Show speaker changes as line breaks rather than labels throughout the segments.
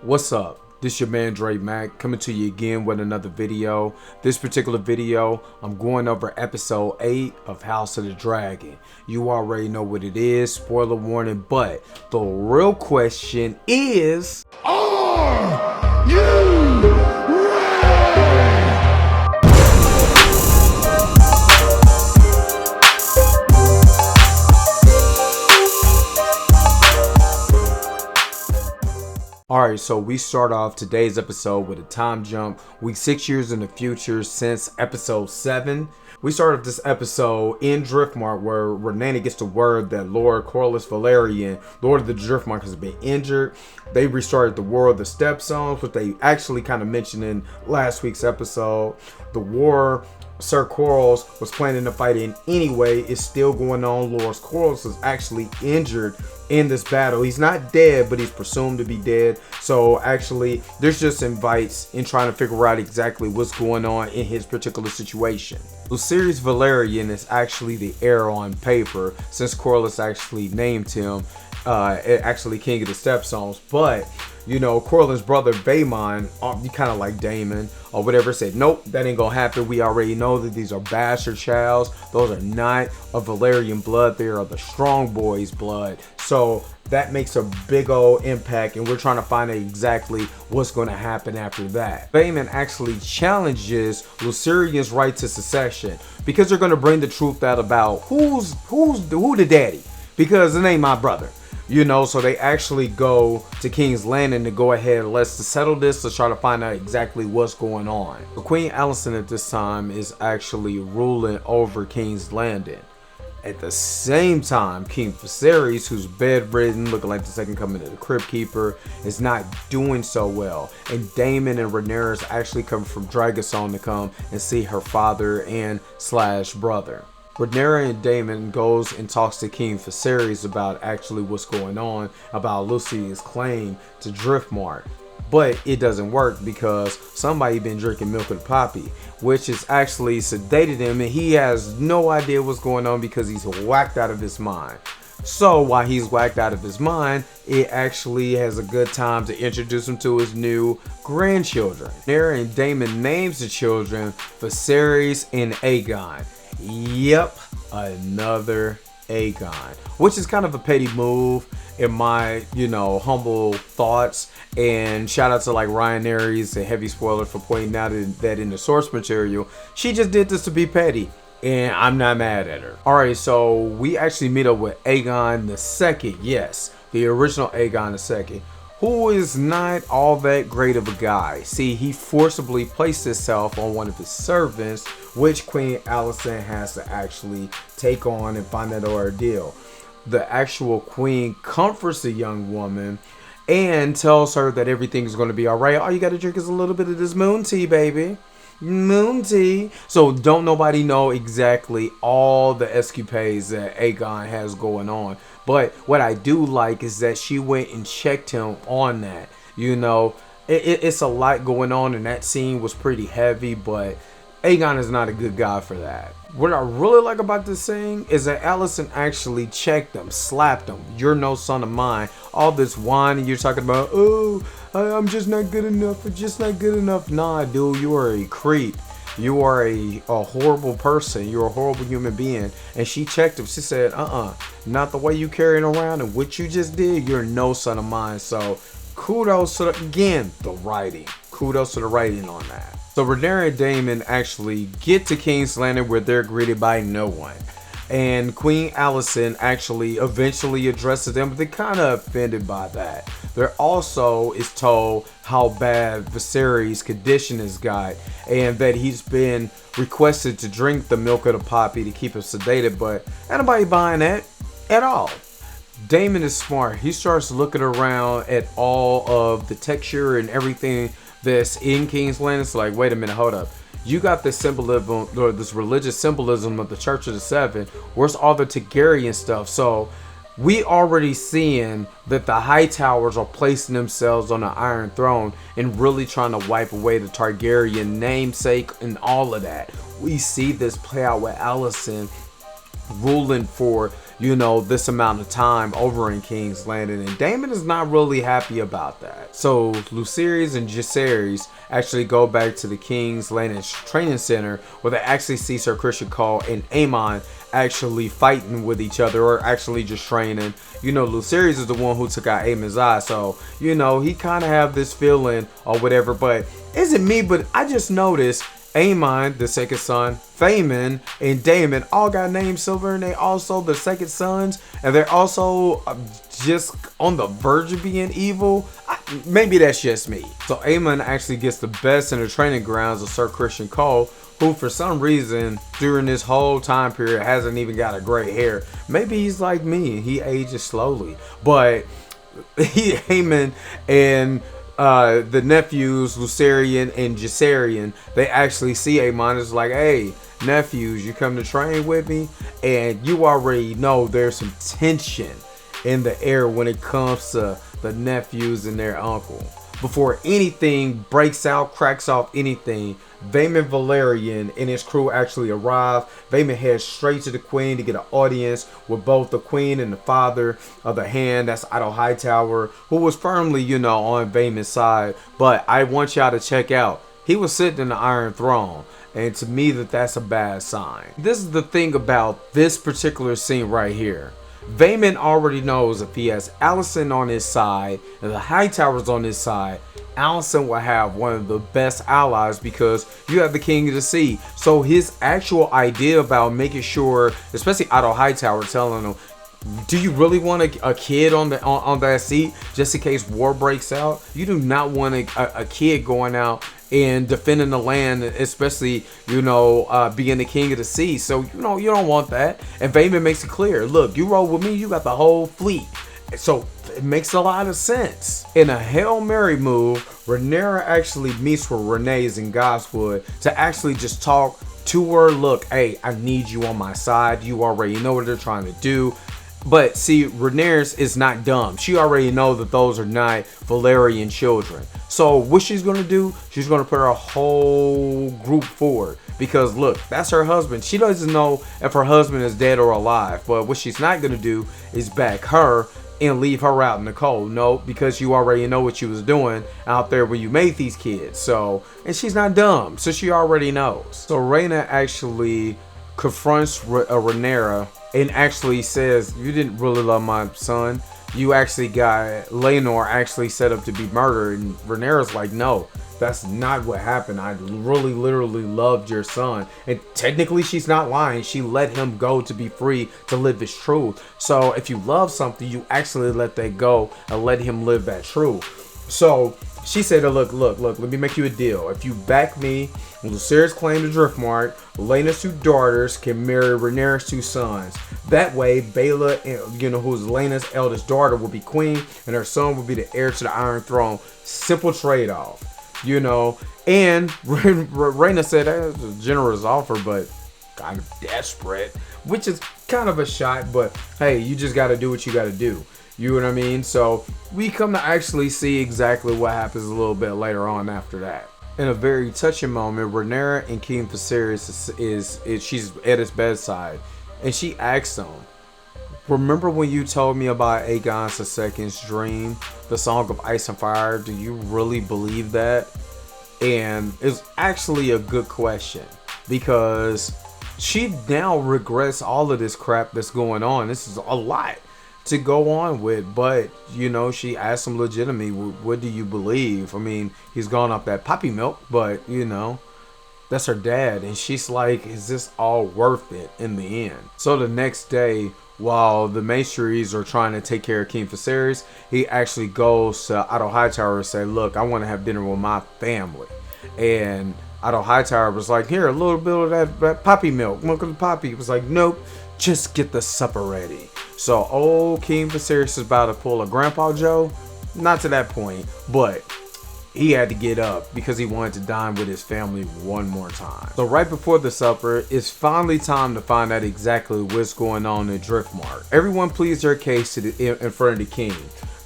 What's up? This your man Dre Mac coming to you again with another video. This particular video, I'm going over episode 8 of House of the Dragon. You already know what it is, spoiler warning, but the real question is, are you ready? Alright, so we start off today's episode with a time jump. We 6 years in the future since episode 7. We started this episode in Driftmark where Renana gets the word that Lord Corlys Velaryon, Lord of the Driftmark, has been injured. They restarted the War of the Stepstones, which they actually kind of mentioned in last week's episode. The war Sir Corlys was planning to fight in anyway is still going on. Lord Corlys is actually injured in this battle. He's not dead, but he's presumed to be dead. So actually, there's just invites in trying to figure out exactly what's going on in his particular situation. Lucerys Velaryon is actually the heir on paper, since Corlys actually named him actually King of the Stepstones. But you know, Corlys' brother Vaemond, kind of like Daemon or whatever, said, nope, that ain't gonna happen. We already know that these are bastard childs. Those are not of Velaryon blood. They are the strong boys' blood. So that makes a big old impact, and we're trying to find out exactly what's going to happen after that. Vaemond actually challenges Luceryon's right to succession because they're going to bring the truth out about who the daddy, because it ain't my brother. You know, so they actually go to King's Landing to go ahead and let's settle this, to try to find out exactly what's going on. So Queen Alicent at this time is actually ruling over King's Landing. At the same time, King Viserys, who's bedridden, looking like the second coming of the Crypt Keeper, is not doing so well. And Daemon and Rhaenyra actually come from Dragonstone to come and see her father and / brother. Rhaenyra and Daemon goes and talks to King Viserys about actually what's going on about Lucy's claim to Driftmark. But it doesn't work because somebody been drinking milk of the poppy, which is actually sedated him, and he has no idea what's going on because he's whacked out of his mind. So while he's whacked out of his mind, it actually has a good time to introduce him to his new grandchildren. Rhaenyra and Daemon names the children Viserys and Aegon. Yep, another Aegon, which is kind of a petty move in my, humble thoughts. And shout out to like Ryan Aries, a heavy spoiler, for pointing out that in the source material, she just did this to be petty, and I'm not mad at her. All right, so we actually meet up with Aegon II. Yes, the original Aegon II, who is not all that great of a guy. See, he forcibly placed himself on one of his servants, which Queen Alicent has to actually take on and find that ordeal. The actual queen comforts the young woman and tells her that everything's going to be all right. All you got to drink is a little bit of this moon tea, baby. Moon tea. So don't nobody know exactly all the escapades that Aegon has going on. But what I do like is that she went and checked him on that. It's a lot going on, and that scene was pretty heavy, but Aegon is not a good guy for that. What I really like about this scene is that Alicent actually checked him, slapped him. You're no son of mine. All this whining you're talking about, oh, I'm just not good enough. I'm just not good enough. Nah, dude, you are a creep. You are a horrible person. You're a horrible human being. And she checked him. She said, not the way you carrying around and what you just did. You're no son of mine. So kudos to the writing. Kudos to the writing on that. So Rhaenyra and Daemon actually get to King's Landing where they're greeted by no one. And Queen Alicent actually eventually addresses them, but they're kind of offended by that. There also is told how bad Viserys' condition has got, and that he's been requested to drink the milk of the poppy to keep him sedated, but ain't nobody buying that at all. Daemon is smart. He starts looking around at all of the texture and everything that's in King's Landing. It's like, wait a minute, hold up. You got this symbolism, or this religious symbolism of the Church of the Seven. Where's all the Targaryen stuff? So we already seeing that the Hightowers are placing themselves on the Iron Throne and really trying to wipe away the Targaryen namesake and all of that. We see this play out with Alicent ruling for this amount of time over in King's Landing, and Daemon is not really happy about that. So Lucerys and Jacaerys actually go back to the King's Landing training center, where they actually see Sir Criston Cole and Aemon actually fighting with each other, or actually just training. Lucerys is the one who took out Aemon's eye, so he kind of have this feeling or whatever. But isn't me, but I just noticed Aemon, the second son, Faemon, and Daemon all got named Silver, and they also the second sons, and they're also just on the verge of being evil. Maybe that's just me. So Aemon actually gets the best in the training grounds of Sir Criston Cole, who for some reason during this whole time period hasn't even got a gray hair. Maybe he's like me and he ages slowly. But Aemon and the nephews Lucerian and Jacaerian, they actually see Aemon as like, hey nephews, you come to train with me? And you already know there's some tension in the air when it comes to the nephews and their uncle. Before anything breaks out, cracks off anything, Vaemond Valerian and his crew actually arrive. Vaemond heads straight to the queen to get an audience with both the queen and the father of the hand. That's Otto Hightower, who was firmly, on Vaemond's side. But I want y'all to check out, he was sitting in the Iron Throne. And to me, that's a bad sign. This is the thing about this particular scene right here. Vaemond already knows if he has Alicent on his side and the Hightowers on his side, Alicent will have one of the best allies, because you have the King of the Sea. So his actual idea about making sure, especially Otto Hightower telling him, do you really want a kid on that seat just in case war breaks out? You do not want a kid going out and defending the land, especially being the King of the Sea. So you don't want that. And Vaemond makes it clear, look, you roll with me, you got the whole fleet. So it makes a lot of sense. In a Hail Mary move, Rhaenyra actually meets with Rhaenys in Godswood to actually just talk to her. Look, hey, I need you on my side. You already know what they're trying to do. But see, Rhaenyra is not dumb. She already knows that those are not Valyrian children. So what she's going to do, she's going to put her whole group forward. Because look, that's her husband. She doesn't know if her husband is dead or alive. But what she's not going to do is back her and leave her out in the cold. No, because you already know what she was doing out there when you made these kids. So, and she's not dumb. So she already knows. So Rhaena actually confronts Rhaenyra and actually says, you didn't really love my son. You actually got Laenor actually set up to be murdered. And Rhaenyra's like, no, that's not what happened. I really literally loved your son. And technically she's not lying. She let him go to be free to live his truth. So if you love something, you actually let that go and let him live that truth. So she said, look, let me make you a deal. If you back me, Lucerys claim to Driftmark, Laena's 2 daughters can marry Rhaenyra's 2 sons. That way, Baela, who's Laena's eldest daughter, will be queen, and her son will be the heir to the Iron Throne. Simple trade-off, And Rhaena said that was a generous offer, but kind of desperate, which is kind of a shot. But hey, you just got to do what you got to do. You know what I mean? So we come to actually see exactly what happens a little bit later on after that. In a very touching moment, Rhaenyra and King Viserys is she's at his bedside, and she asks him, remember when you told me about Aegon II's dream, the Song of Ice and Fire? Do you really believe that? And it's actually a good question, because she now regrets all of this crap that's going on. This is a lot to go on with, but she asked him legitimately, what do you believe? I mean, he's gone off that puppy milk, but that's her dad, and she's like, is this all worth it in the end? So the next day, while the Maestries are trying to take care of King Viserys, he actually goes to Otto Hightower and say, look, I want to have dinner with my family. And Otto Hightower was like, here, a little bit of that poppy milk, milk of the poppy. He was like, nope, just get the supper ready. So old King Viserys is about to pull a Grandpa Joe. Not to that point, but he had to get up because he wanted to dine with his family one more time. So right before the supper, it's finally time to find out exactly what's going on in Driftmark. Everyone pleads their case in front of the king.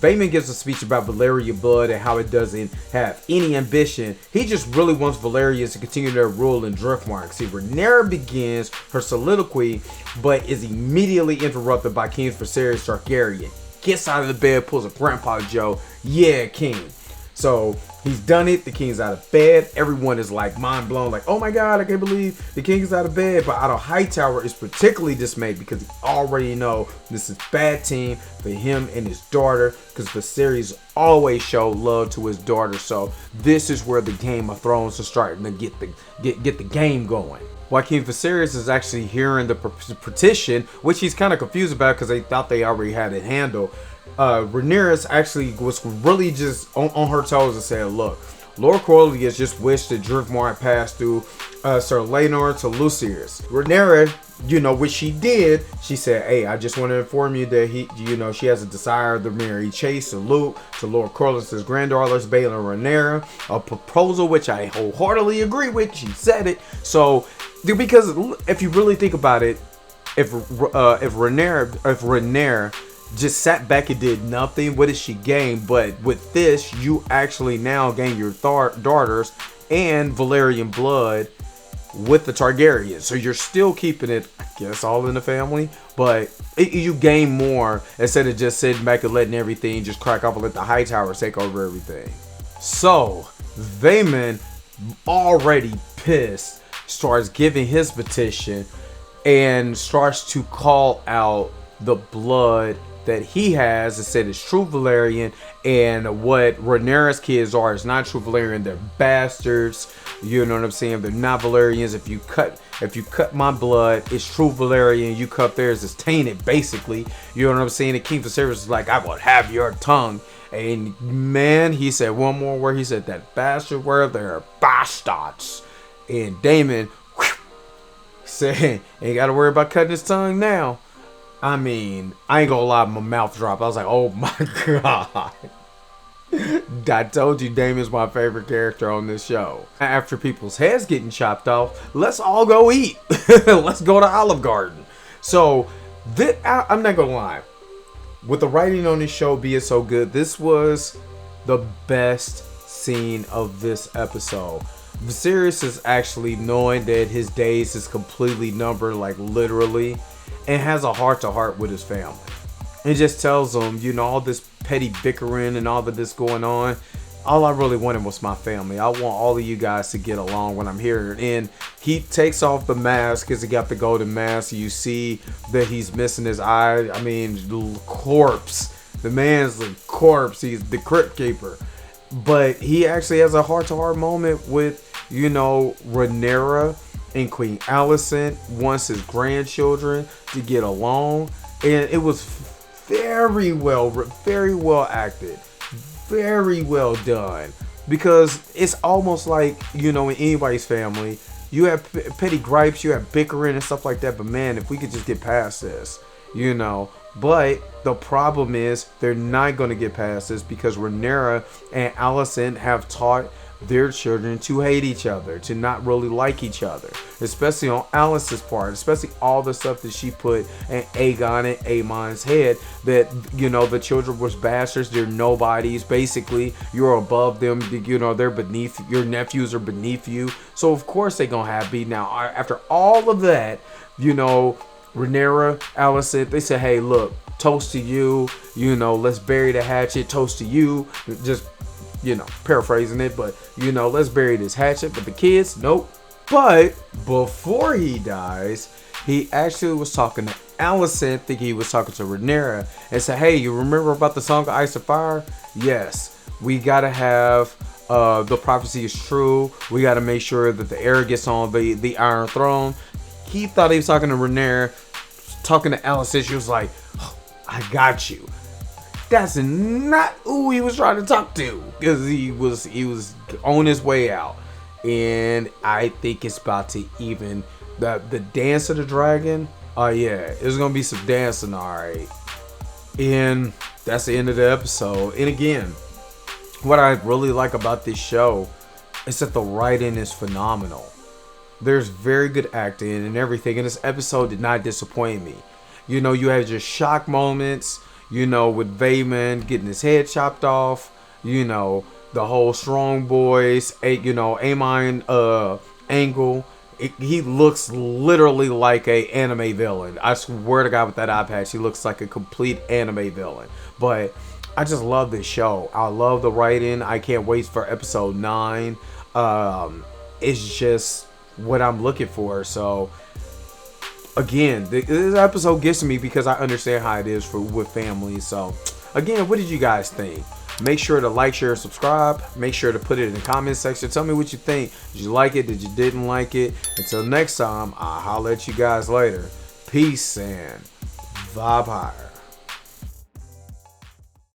Vaemond gives a speech about Valyrian blood and how it doesn't have any ambition. He just really wants Valyrians to continue their rule in Driftmark. See, Rhaenyra begins her soliloquy, but is immediately interrupted by King Viserys Targaryen. Gets out of the bed, pulls a Grandpa Joe. Yeah, King. So he's done it. The king's out of bed. Everyone is like mind blown, like, oh my God, I can't believe the king is out of bed. But Otto Hightower is particularly dismayed because he already know this is bad team for him and his daughter, because Viserys always showed love to his daughter. So this is where the Game of Thrones is starting to get the game going. While King Viserys is actually hearing the petition, which he's kind of confused about because they thought they already had it handled. Rhaenyra actually was really just on her toes and said, look, Lord Corlys just wished that Driftmark passed through Sir Laenor to Lucerys. Rhaenyra, which she did, she said, hey, I just want to inform you that she has a desire to marry Chase and Luke to Lord Corlys' granddaughters, Baelor and Rhaenyra, a proposal which I wholeheartedly agree with. She said it. So, because if you really think about it, if Rhaenyra just sat back and did nothing, what did she gain? But with this, you actually now gain your daughters and Valyrian blood with the Targaryens. So you're still keeping it, I guess, all in the family, but you gain more instead of just sitting back and letting everything just crack up and let the Hightowers take over everything. So Vaemond, already pissed, starts giving his petition and starts to call out the blood that he has and said is true Valyrian, and what Rhaenyra's kids are is not true Valyrian. They're bastards. You know what I'm saying? They're not Valyrians. If you cut my blood, it's true Valyrian. You cut theirs, it's tainted, basically. You know what I'm saying? And King Viserys is like, I will have your tongue. And man, he said one more word. He said that bastard word. They're bastards. And Daemon said, ain't got to worry about cutting his tongue now. I mean, I ain't gonna lie, my mouth dropped. I was like, oh my God. I told you Daemon's my favorite character on this show. After people's heads getting chopped off, let's all go eat. Let's go to Olive Garden. So, I'm not gonna lie. With the writing on this show being so good, this was the best scene of this episode. Viserys is actually knowing that his days is completely numbered, like literally, and has a heart-to-heart with his family. It just tells them, all this petty bickering and all of this going on, all I really wanted was my family. I want all of you guys to get along when I'm here. And he takes off the mask because he got the golden mask. You see that he's missing his eye. I mean, the corpse. The man's a corpse. He's the crypt keeper. But he actually has a heart-to-heart moment with, Rhaenyra and Queen Alicent, wants his grandchildren to get along. And it was very well acted, very well done, because it's almost like, in anybody's family, you have petty gripes, you have bickering and stuff like that, but man, if we could just get past this, but the problem is they're not going to get past this because Rhaenyra and Alicent have taught their children to hate each other, to not really like each other, especially on Alicent's part, especially all the stuff that she put in Aegon and Aemon's head, that the children was bastards, they're nobodies, basically you're above them, they're beneath, your nephews are beneath you, so of course they're gonna have beat. Now after all of that, Rhaenyra, Alicent, they said, hey, look, toast to you, let's bury the hatchet, toast to you, just paraphrasing it, but let's bury this hatchet. But the kids, nope. But before he dies, he actually was talking to Alicent, thinking he was talking to Rhaenyra, and said, hey, you remember about the Song of Ice and Fire? Yes, we gotta have the prophecy is true. We gotta make sure that the heir gets on the Iron Throne. He thought he was talking to Rhaenyra, talking to Alicent. She was like, oh, I got you. That's not who he was trying to talk to, because he was on his way out. And I think it's about to even the dance of the dragon. Oh yeah, there's gonna be some dancing, alright. And that's the end of the episode. And again, what I really like about this show is that the writing is phenomenal. There's very good acting and everything, and this episode did not disappoint me. You had your shock moments. you know, with Vayman getting his head chopped off, you know, the whole Strong Boys, you know, Amine Angle. He looks literally like a anime villain. I swear to God, with that eye patch, he looks like a complete anime villain. But I just love this show. I love the writing. I can't wait for episode 9. It's just what I'm looking for. So again, this episode gets to me because I understand how it is with families. So again, what did you guys think? Make sure to like, share, subscribe. Make sure to put it in the comment section. Tell me what you think. Did you like it? Did you didn't like it? Until next time, I'll holler at you guys later. Peace and vibe higher.